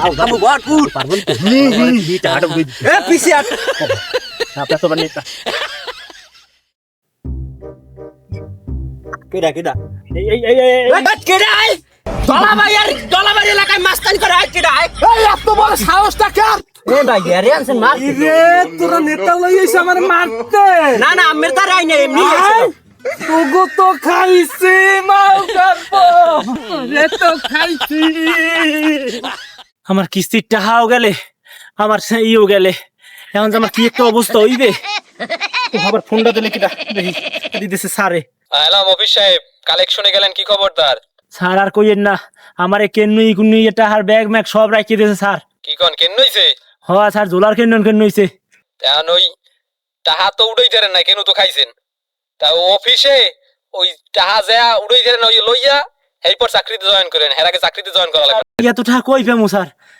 kamu buat pur. পারবেন তো দি টাকা বই Pisiat. আপনার তো বানিয়ে Keda. এই এই এই এই Lebat keda ay. Dola bayar lakai mastan kera ay keda ay. এই এত বড় সাহসটা কার Eh bayar yan sen mar. রে তোরা নেতা লইছিস আমার মারতে Na amir taray na emni. তোগো তো খাইছি মাও কাটবো রে তো খাইছি আমার কিস্তির টাকাও গেলে আমার ইও গেলে এখন যে আমার কি একটা অবস্থা হইবে ও আবার ফোনটা দিলে কিটা দেখি দিতেছে স্যারে হ্যালো মফিজ সাহেব কালেকশনে গেলেন কি খবর তার? স্যার আর কইেন না আমারে কেন্নুই কুন্নুই এটা আর ব্যাগ ম্যাগ সব রাখিয়ে দিয়েছে স্যার কি কন কেন হইছে? হ স্যার জোলার কেন্ন হইছে এখন ওই টাহা তো উড়াই দেন না কেন তো খাইছেন তা অফিসে ওই টাহা যা উড়াই দেন ওই লইয়া এরপর চাকরিতে জয়েন করেন এর আগে চাকরিতে জয়েন করা লাগবে। এত টাকা কই পেমু স্যার